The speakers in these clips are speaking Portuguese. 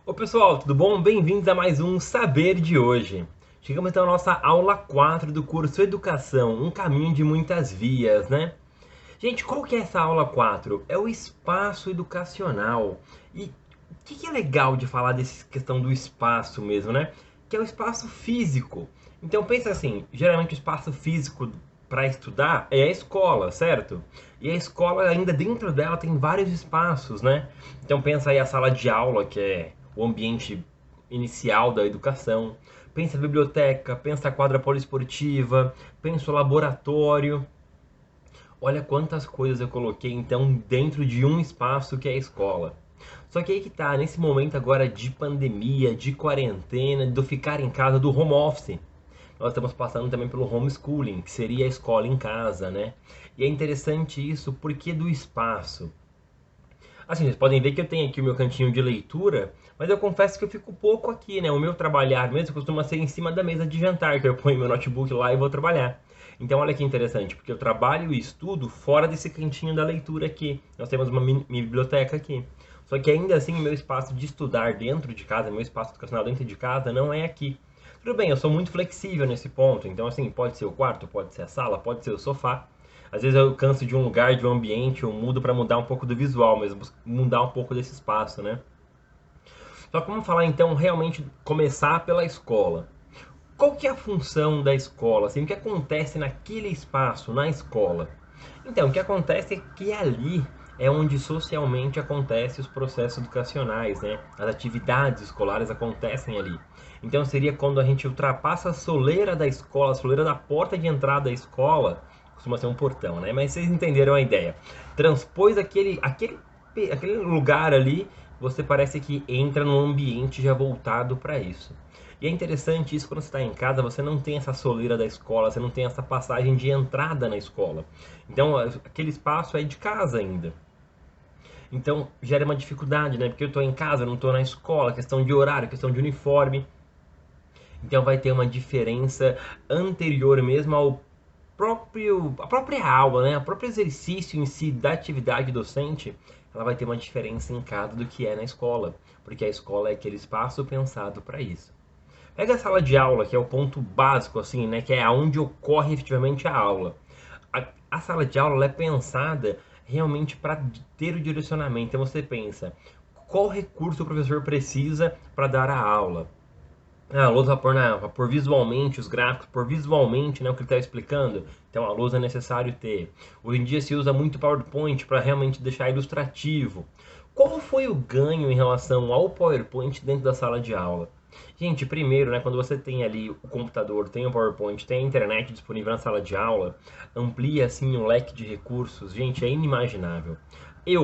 Ô pessoal, tudo bom? Bem-vindos a mais um Saber de hoje. Chegamos então à nossa aula 4 do curso Educação, um caminho de muitas vias, né? Gente, qual que é essa aula 4? É o espaço educacional. E o que é legal de falar dessa questão do espaço mesmo, né? Que é o espaço físico. Então pensa assim, geralmente o espaço físico para estudar é a escola, certo? E a escola ainda dentro dela tem vários espaços, né? Então pensa aí a sala de aula, que é o ambiente inicial da educação. Pensa a biblioteca, pensa a quadra poliesportiva, pensa o laboratório. Olha quantas coisas eu coloquei então dentro de um espaço que é a escola. Só que aí que tá, nesse momento agora de pandemia, de quarentena, do ficar em casa, do home office, nós estamos passando também pelo homeschooling, que seria a escola em casa, né? E é interessante isso porque do espaço. Assim, vocês podem ver que eu tenho aqui o meu cantinho de leitura, mas eu confesso que eu fico pouco aqui, né? O meu trabalhar mesmo costuma ser em cima da mesa de jantar, que eu ponho meu notebook lá e vou trabalhar. Então, olha que interessante, porque eu trabalho e estudo fora desse cantinho da leitura aqui. Nós temos uma mini biblioteca aqui. Só que ainda assim, meu espaço de estudar dentro de casa, meu espaço educacional dentro de casa, não é aqui. Tudo bem, eu sou muito flexível nesse ponto. Então, assim, pode ser o quarto, pode ser a sala, pode ser o sofá. Às vezes eu canso de um lugar, de um ambiente, eu mudo para mudar um pouco do visual, mas mudar um pouco desse espaço, né? Só que vamos falar então realmente começar pela escola. Qual que é a função da escola? Assim, o que acontece naquele espaço, na escola? Então, o que acontece é que ali é onde socialmente acontecem os processos educacionais, né? As atividades escolares acontecem ali. Então seria quando a gente ultrapassa a soleira da escola, a soleira da porta de entrada da escola, costuma ser um portão, né? Mas vocês entenderam a ideia. Transpôs aquele lugar ali, você parece que entra num ambiente já voltado para isso. E é interessante isso quando você está em casa, você não tem essa soleira da escola, você não tem essa passagem de entrada na escola. Então, aquele espaço é de casa ainda. Então, gera uma dificuldade, né? Porque eu estou em casa, eu não estou na escola, questão de horário, questão de uniforme. Então, vai ter uma diferença anterior mesmo ao a própria aula, né? O próprio exercício em si da atividade docente, ela vai ter uma diferença em casa do que é na escola, porque a escola é aquele espaço pensado para isso. Pega a sala de aula, que é o ponto básico, assim, né? Que é onde ocorre efetivamente a aula. A sala de aula é pensada realmente para ter o direcionamento. Então você pensa, qual recurso o professor precisa para dar a aula? A lousa para pôr visualmente os gráficos, pôr visualmente, né, o que ele está explicando. Então a lousa é necessário ter. Hoje em dia se usa muito PowerPoint para realmente deixar ilustrativo. Qual foi o ganho em relação ao PowerPoint dentro da sala de aula? Gente, primeiro, né, quando você tem ali o computador, tem o PowerPoint, tem a internet disponível na sala de aula, amplia assim um leque de recursos. Gente, é inimaginável.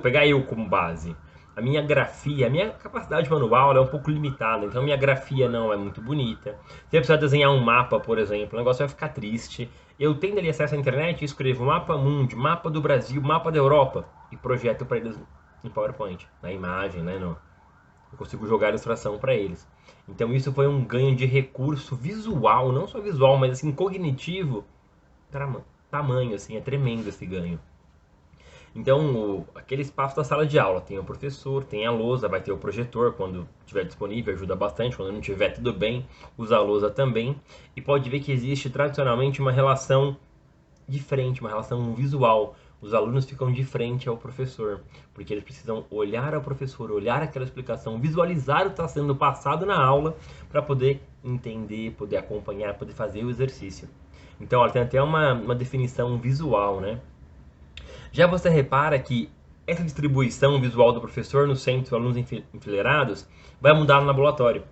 Pegar eu como base. A minha grafia, a minha capacidade manual é um pouco limitada, então a minha grafia não é muito bonita. Se eu precisar desenhar um mapa, por exemplo, o negócio vai ficar triste. Eu tendo ali acesso à internet, escrevo mapa mundi, mapa do Brasil, mapa da Europa e projeto para eles no PowerPoint, na imagem, né? No, eu consigo jogar a ilustração para eles. Então isso foi um ganho de recurso visual, não só visual, mas assim cognitivo, tamanho, assim, é tremendo esse ganho. Então, aquele espaço da sala de aula tem o professor, tem a lousa, vai ter o projetor quando estiver disponível, ajuda bastante. Quando não tiver, tudo bem, usa a lousa também. E pode ver que existe tradicionalmente uma relação de frente, uma relação visual. Os alunos ficam de frente ao professor, porque eles precisam olhar ao professor, olhar aquela explicação, visualizar o que está sendo passado na aula para poder entender, poder acompanhar, poder fazer o exercício. Então, olha, tem até uma definição visual, né? Já você repara que essa distribuição visual do professor no centro, alunos enfileirados, vai mudar no laboratório.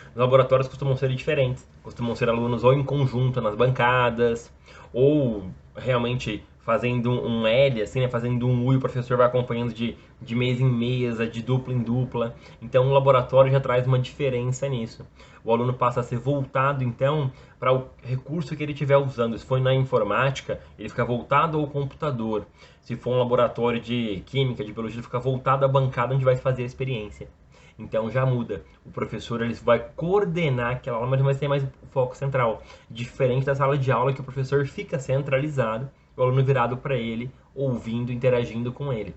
Os laboratórios costumam ser diferentes, costumam ser alunos ou em conjunto nas bancadas, ou realmente fazendo um L, assim, né, fazendo um U e o professor vai acompanhando de mesa em mesa, de dupla em dupla. Então o laboratório já traz uma diferença nisso. O aluno passa a ser voltado, então, para o recurso que ele estiver usando. Se for na informática, ele fica voltado ao computador. Se for um laboratório de química, de biologia, ele fica voltado à bancada onde vai fazer a experiência. Então já muda. O professor ele vai coordenar aquela aula, mas vai ter mais foco central. Diferente da sala de aula que o professor fica centralizado, o aluno virado para ele, ouvindo, interagindo com ele.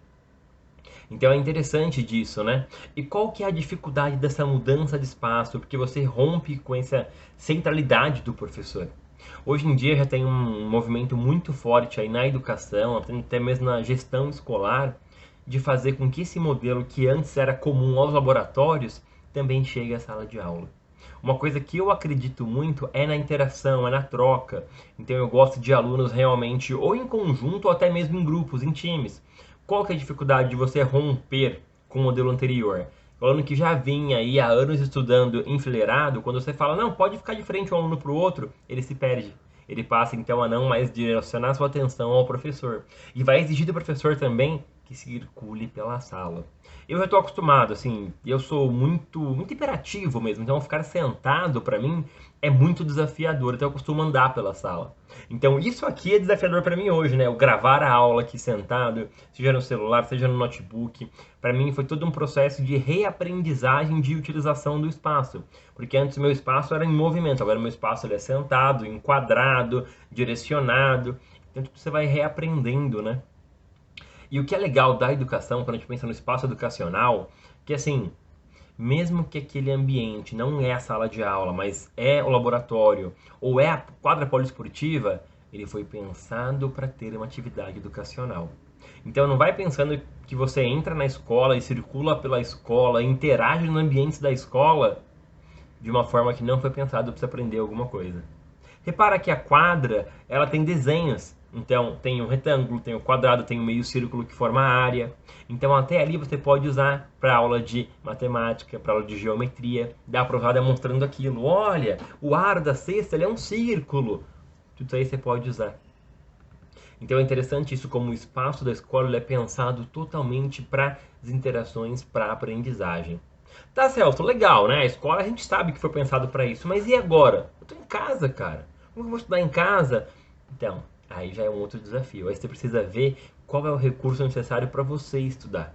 Então é interessante disso, né? E qual que é a dificuldade dessa mudança de espaço? Porque você rompe com essa centralidade do professor. Hoje em dia já tem um movimento muito forte aí na educação, até mesmo na gestão escolar, de fazer com que esse modelo que antes era comum aos laboratórios também chegue à sala de aula. Uma coisa que eu acredito muito é na interação, é na troca. Então eu gosto de alunos realmente ou em conjunto ou até mesmo em grupos, em times. Qual que é a dificuldade de você romper com o modelo anterior? O aluno que já vinha aí há anos estudando enfileirado, quando você fala, não, pode ficar de frente um aluno para o outro, ele se perde. Ele passa então a não mais direcionar sua atenção ao professor. E vai exigir do professor também que circule pela sala. Eu já estou acostumado, assim, eu sou muito hiperativo mesmo, então ficar sentado para mim é muito desafiador, então eu costumo andar pela sala. Então isso aqui é desafiador para mim hoje, né? Eu gravar a aula aqui sentado, seja no celular, seja no notebook, para mim foi todo um processo de reaprendizagem de utilização do espaço, porque antes o meu espaço era em movimento, agora o meu espaço ele é sentado, enquadrado, direcionado, então você vai reaprendendo, né? E o que é legal da educação, quando a gente pensa no espaço educacional, que assim, mesmo que aquele ambiente não é a sala de aula, mas é o laboratório ou é a quadra poliesportiva, ele foi pensado para ter uma atividade educacional. Então não vai pensando que você entra na escola e circula pela escola, interage no ambiente da escola de uma forma que não foi pensado para você aprender alguma coisa. Repara que a quadra, ela tem desenhos. Então, tem o retângulo, tem o quadrado, tem o meio círculo que forma a área. Então, até ali você pode usar para aula de matemática, para aula de geometria. Dá para usar demonstrando aquilo. Olha, o aro da cesta ele é um círculo. Tudo isso aí você pode usar. Então, é interessante isso, como o espaço da escola ele é pensado totalmente para as interações, para a aprendizagem. Tá, Celso, legal, né? A escola a gente sabe que foi pensado para isso, mas e agora? Eu tô em casa, cara. Como eu vou estudar em casa? Então, aí já é um outro desafio. Aí você precisa ver qual é o recurso necessário para você estudar.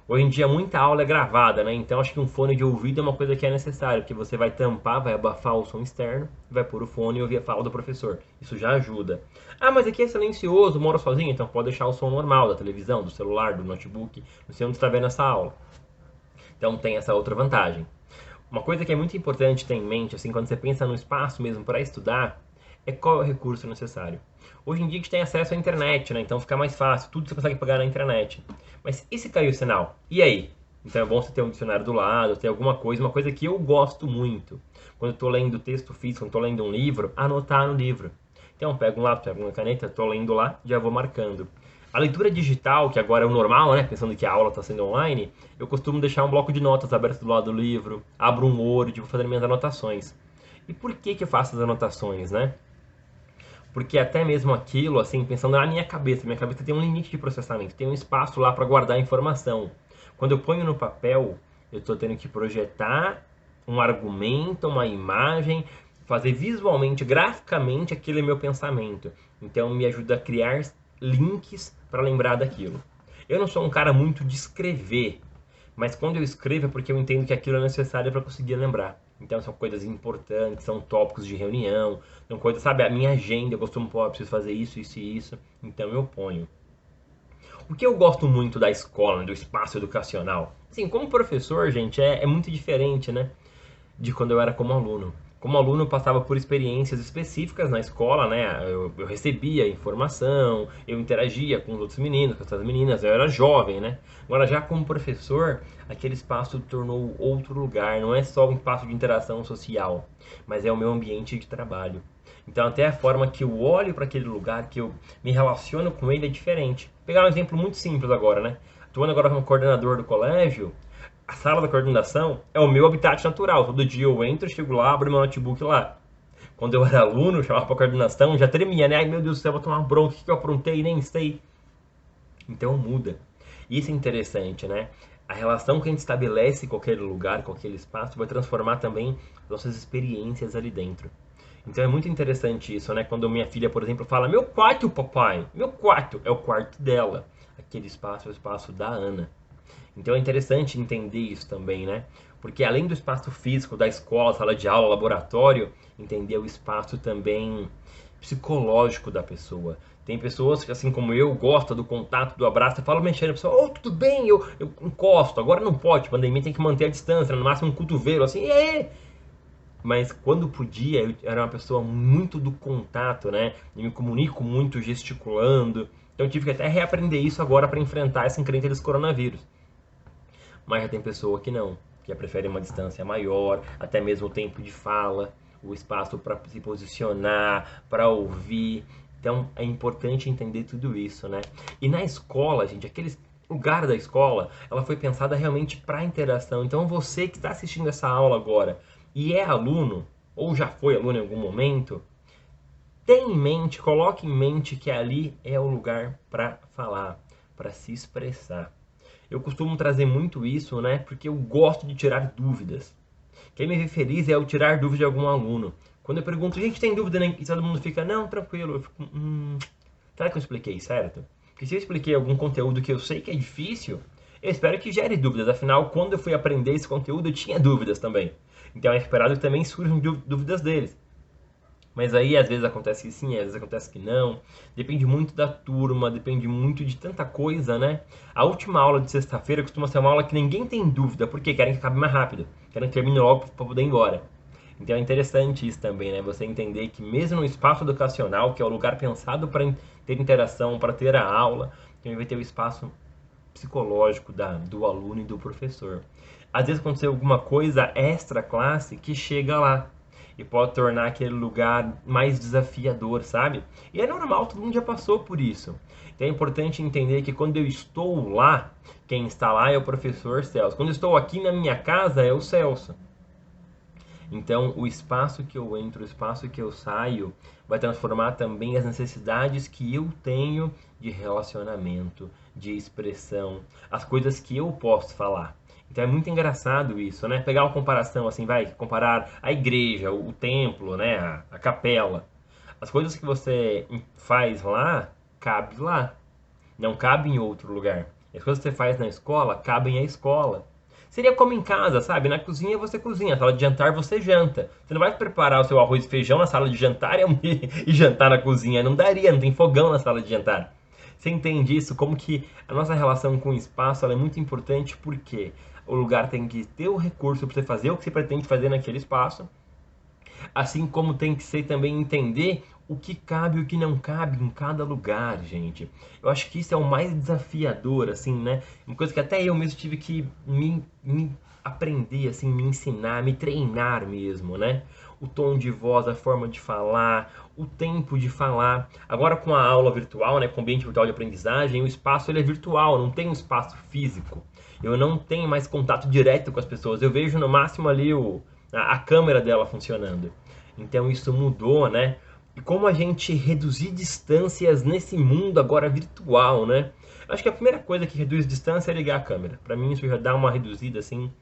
Hoje em dia muita aula é gravada, né? Então acho que um fone de ouvido é uma coisa que é necessária, porque você vai tampar, vai abafar o som externo, vai pôr o fone e ouvir a fala do professor. Isso já ajuda. Ah, mas aqui é silencioso, moro sozinho, então pode deixar o som normal da televisão, do celular, do notebook, não sei onde está vendo essa aula. Então tem essa outra vantagem. Uma coisa que é muito importante ter em mente, assim, quando você pensa no espaço mesmo para estudar, é qual é o recurso necessário. Hoje em dia a gente tem acesso à internet, né? Então fica mais fácil, tudo você consegue pagar na internet. Mas e se cair o sinal? E aí? Então é bom você ter um dicionário do lado, ter alguma coisa, uma coisa que eu gosto muito. Quando eu estou lendo texto físico, quando estou lendo um livro, anotar no livro. Então eu pego um lápis, pego uma caneta, estou lendo lá, já vou marcando. A leitura digital, que agora é o normal, né? Pensando que a aula está sendo online, eu costumo deixar um bloco de notas aberto do lado do livro, abro um Word, vou fazer minhas anotações. E por que que eu faço as anotações, né? Porque até mesmo aquilo, assim, pensando na minha cabeça tem um limite de processamento, tem um espaço lá para guardar a informação. Quando eu ponho no papel, eu estou tendo que projetar um argumento, uma imagem, fazer visualmente, graficamente aquele meu pensamento. Então me ajuda a criar links para lembrar daquilo. Eu não sou um cara muito de escrever, mas quando eu escrevo é porque eu entendo que aquilo é necessário para conseguir lembrar. Então são coisas importantes, são tópicos de reunião, são coisas, sabe, a minha agenda, eu costumo pôr, preciso fazer isso, isso e isso, então eu ponho. O que eu gosto muito da escola, do espaço educacional, assim, como professor, gente, é muito diferente, né, de quando eu era como aluno. Como aluno, eu passava por experiências específicas na escola, né? Eu recebia informação, eu interagia com os outros meninos, com as outras meninas, eu era jovem, né? Agora, já como professor, aquele espaço tornou outro lugar, não é só um espaço de interação social, mas é o meu ambiente de trabalho. Então, até a forma que eu olho para aquele lugar, que eu me relaciono com ele é diferente. Vou pegar um exemplo muito simples agora, né? Atuando agora como coordenador do colégio, a sala da coordenação é o meu habitat natural. Todo dia eu entro, chego lá, abro meu notebook lá. Quando eu era aluno, eu chamava pra coordenação, já tremia, né? Ai meu Deus do céu, vou tomar uma bronca, o que eu aprontei? Nem sei. Então muda. Isso é interessante, né? A relação que a gente estabelece com aquele lugar, com aquele espaço, vai transformar também nossas experiências ali dentro. Então é muito interessante isso, né? Quando minha filha, por exemplo, fala: meu quarto, papai, meu quarto, é o quarto dela. Aquele espaço é o espaço da Ana. Então é interessante entender isso também, né? Porque além do espaço físico da escola, sala de aula, laboratório, entender o espaço também psicológico da pessoa. Tem pessoas que, assim como eu, gostam do contato, do abraço. Eu falo mexendo, a pessoa, oh, tudo bem, eu encosto. Agora não pode, pandemia tem que manter a distância, no máximo um cotovelo, assim, é. Mas quando podia, eu era uma pessoa muito do contato, né? Eu me comunico muito gesticulando. Então eu tive que até reaprender isso agora para enfrentar essa encrenca desse coronavírus. Mas já tem pessoa que não, que prefere uma distância maior, até mesmo o tempo de fala, o espaço para se posicionar, para ouvir. Então é importante entender tudo isso, né? E na escola, gente, aquele lugar da escola, ela foi pensada realmente para interação. Então você que está assistindo essa aula agora e é aluno, ou já foi aluno em algum momento, tenha em mente, coloque em mente que ali é o lugar para falar, para se expressar. Eu costumo trazer muito isso, né? Porque eu gosto de tirar dúvidas. Quem me vê feliz é eu tirar dúvidas de algum aluno. Quando eu pergunto, gente, tem dúvida? Né? E todo mundo fica, não, tranquilo. Eu fico, será que eu expliquei certo? Porque se eu expliquei algum conteúdo que eu sei que é difícil, eu espero que gere dúvidas. Afinal, quando eu fui aprender esse conteúdo, eu tinha dúvidas também. Então é esperado que também surjam dúvidas deles. Mas aí às vezes acontece que sim, às vezes acontece que não. Depende muito da turma, depende muito de tanta coisa, né? A última aula de sexta-feira costuma ser uma aula que ninguém tem dúvida, porque querem que acabe mais rápido, querem que termine logo para poder ir embora. Então é interessante isso também, né? Você entender que mesmo no espaço educacional, que é o lugar pensado para ter interação, para ter a aula, também vai ter o espaço psicológico do aluno e do professor. Às vezes aconteceu alguma coisa extra classe que chega lá e pode tornar aquele lugar mais desafiador, sabe? E é normal, todo mundo já passou por isso. Então é importante entender que quando eu estou lá, quem está lá é o professor Celso. Quando eu estou aqui na minha casa é o Celso. Então, o espaço que eu entro, o espaço que eu saio, vai transformar também as necessidades que eu tenho de relacionamento, de expressão, as coisas que eu posso falar. Então é muito engraçado isso, né? Pegar uma comparação assim, vai comparar a igreja, o templo, né? A capela. As coisas que você faz lá, cabe lá. Não cabe em outro lugar. As coisas que você faz na escola, cabem à escola. Seria como em casa, sabe? Na cozinha você cozinha, na sala de jantar você janta. Você não vai preparar o seu arroz e feijão na sala de jantar e jantar na cozinha. Não daria, não tem fogão na sala de jantar. Você entende isso? Como que a nossa relação com o espaço é muito importante porque o lugar tem que ter o recurso para você fazer o que você pretende fazer naquele espaço. Assim como tem que ser também entender o que cabe e o que não cabe em cada lugar, gente. Eu acho que isso é o mais desafiador, assim, né? Uma coisa que até eu mesmo tive que me aprender, assim, me ensinar, me treinar mesmo, né? O tom de voz, a forma de falar, o tempo de falar. Agora com a aula virtual, né, com o ambiente virtual de aprendizagem, o espaço ele é virtual, não tem um espaço físico. Eu não tenho mais contato direto com as pessoas. Eu vejo no máximo ali a câmera dela funcionando. Então isso mudou, né? E como a gente reduzir distâncias nesse mundo agora virtual, né? Acho que a primeira coisa que reduz distância é ligar a câmera. Pra mim isso já dá uma reduzida assim,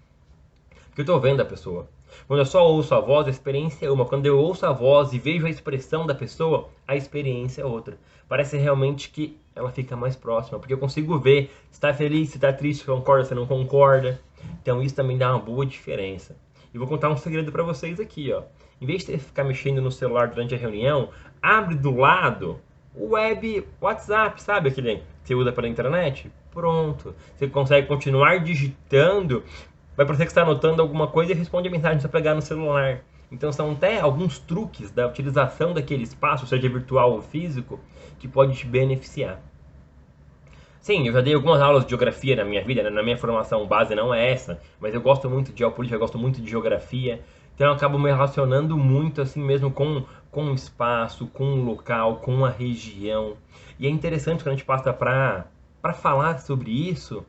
porque eu tô vendo a pessoa. Quando eu só ouço a voz, a experiência é uma. Quando eu ouço a voz e vejo a expressão da pessoa, a experiência é outra. Parece realmente que ela fica mais próxima, porque eu consigo ver se está feliz, se está triste, se concorda, se não concorda. Então isso também dá uma boa diferença. E vou contar um segredo para vocês aqui, ó. Em vez de você ficar mexendo no celular durante a reunião, abre do lado o web WhatsApp, sabe aquele que você usa para a internet? Pronto. Você consegue continuar digitando, vai parecer que está anotando alguma coisa e responde a mensagem só pegar no celular. Então são até alguns truques da utilização daquele espaço, seja virtual ou físico, que pode te beneficiar. Sim, eu já dei algumas aulas de geografia na minha vida, né? Na minha formação base não é essa, mas eu gosto muito de geopolítica, eu gosto muito de geografia, então eu acabo me relacionando muito assim mesmo com o espaço, com o local, com a região. E é interessante quando a gente passa para falar sobre isso,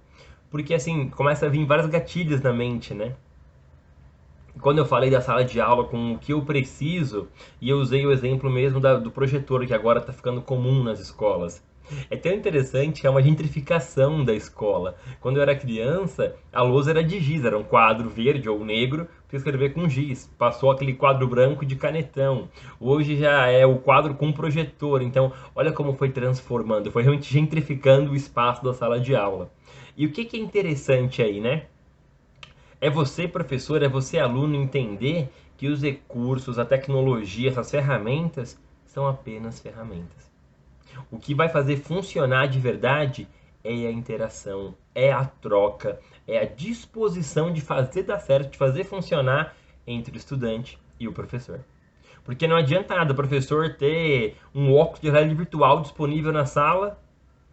porque assim, começa a vir vários gatilhos na mente, né? Quando eu falei da sala de aula com o que eu preciso, e eu usei o exemplo mesmo do projetor, que agora está ficando comum nas escolas. É tão interessante que é uma gentrificação da escola. Quando eu era criança, a lousa era de giz, era um quadro verde ou negro para escrever com giz. Passou aquele quadro branco de canetão. Hoje já é o quadro com projetor. Então, olha como foi transformando, foi realmente gentrificando o espaço da sala de aula. E o que é interessante aí, né? É você, professor, é você, aluno, entender que os recursos, a tecnologia, essas ferramentas são apenas ferramentas. O que vai fazer funcionar de verdade é a interação, é a troca, é a disposição de fazer dar certo, de fazer funcionar entre o estudante e o professor. Porque não adianta nada o professor ter um óculos de realidade virtual disponível na sala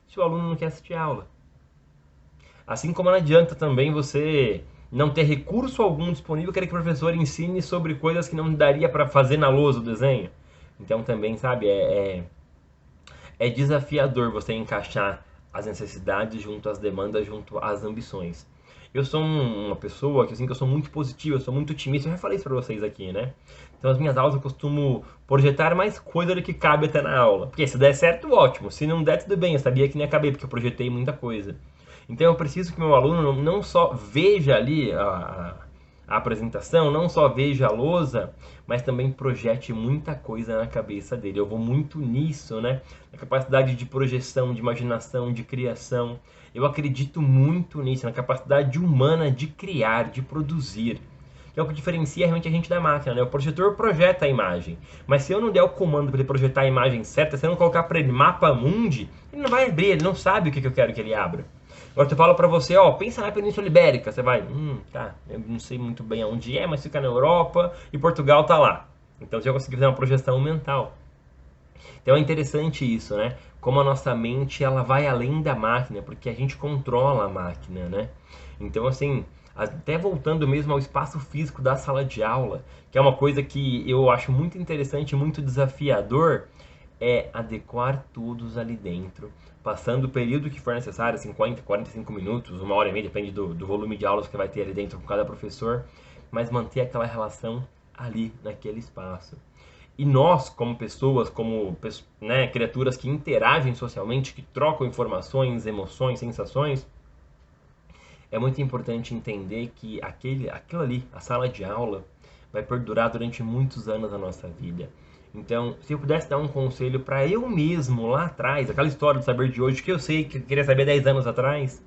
se o aluno não quer assistir a aula. Assim como não adianta também você não ter recurso algum disponível, querer que o professor ensine sobre coisas que não daria para fazer na lousa o desenho. Então também, sabe, é desafiador você encaixar as necessidades junto às demandas, junto às ambições. Eu sou uma pessoa que, assim, que eu sou muito positiva, eu sou muito otimista, eu já falei isso pra vocês aqui, né? Então, as minhas aulas eu costumo projetar mais coisa do que cabe até na aula. Porque se der certo, ótimo. Se não der, tudo bem. Eu sabia que nem ia caber, porque eu projetei muita coisa. Então, eu preciso que meu aluno não só veja ali a apresentação, não só veja a lousa, mas também projete muita coisa na cabeça dele. Eu vou muito nisso, né? Na capacidade de projeção, de imaginação, de criação. Eu acredito muito nisso, na capacidade humana de criar, de produzir. Que é o que diferencia realmente a gente da máquina, né? O projetor projeta a imagem, mas se eu não der o comando para ele projetar a imagem certa, se eu não colocar para ele mapa mundi, ele não vai abrir, ele não sabe o que eu quero que ele abra. Agora eu falo para você, ó, pensa na Península Ibérica, você vai, tá, eu não sei muito bem aonde é, mas fica na Europa e Portugal tá lá. Então você já conseguiu fazer uma projeção mental. Então é interessante isso, né? Como a nossa mente, ela vai além da máquina, porque a gente controla a máquina, né? Então, assim, até voltando mesmo ao espaço físico da sala de aula, que é uma coisa que eu acho muito interessante, muito desafiador, é adequar todos ali dentro, passando o período que for necessário, 50, 45 minutos, 1 hora e meia, depende do volume de aulas que vai ter ali dentro com cada professor, mas manter aquela relação ali, naquele espaço. E nós, como pessoas, como, né, criaturas que interagem socialmente, que trocam informações, emoções, sensações, é muito importante entender que aquilo ali, a sala de aula, vai perdurar durante muitos anos da nossa vida. Então, se eu pudesse dar um conselho para eu mesmo lá atrás, aquela história do saber de hoje que eu sei que eu queria saber 10 anos atrás,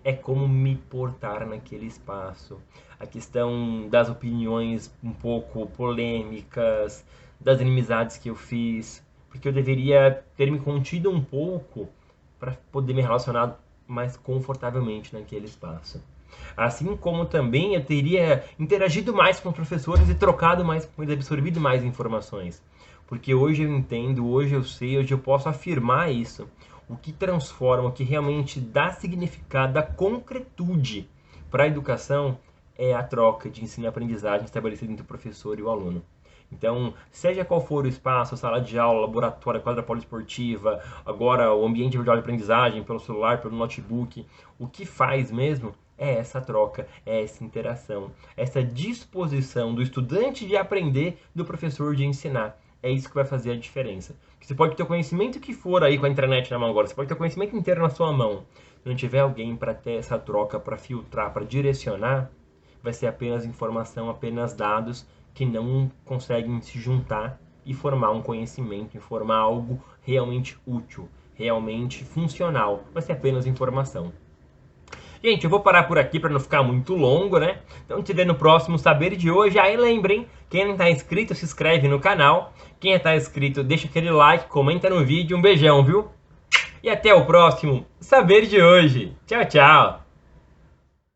é como me portar naquele espaço. A questão das opiniões um pouco polêmicas, das inimizades que eu fiz, porque eu deveria ter me contido um pouco para poder me relacionar mais confortavelmente naquele espaço. Assim como também eu teria interagido mais com os professores e trocado mais com eles, absorvido mais informações. Porque hoje eu entendo, hoje eu sei, hoje eu posso afirmar isso. O que transforma, o que realmente dá significado, dá concretude para a educação é a troca de ensino e aprendizagem estabelecida entre o professor e o aluno. Então, seja qual for o espaço, sala de aula, laboratório, quadra poliesportiva, agora o ambiente virtual de aprendizagem, pelo celular, pelo notebook, o que faz mesmo é essa troca, é essa interação, essa disposição do estudante de aprender, do professor de ensinar. É isso que vai fazer a diferença. Porque você pode ter o conhecimento que for aí com a internet na mão agora, você pode ter o conhecimento inteiro na sua mão. Se não tiver alguém para ter essa troca, para filtrar, para direcionar, vai ser apenas informação, apenas dados que não conseguem se juntar e formar um conhecimento, e formar algo realmente útil, realmente funcional. Vai ser apenas informação. Gente, eu vou parar por aqui para não ficar muito longo, né? Então te vê no próximo Saber de hoje. Aí lembrem, quem não está inscrito, se inscreve no canal. Quem está inscrito, deixa aquele like, comenta no vídeo. Um beijão, viu? E até o próximo Saber de hoje. Tchau, tchau!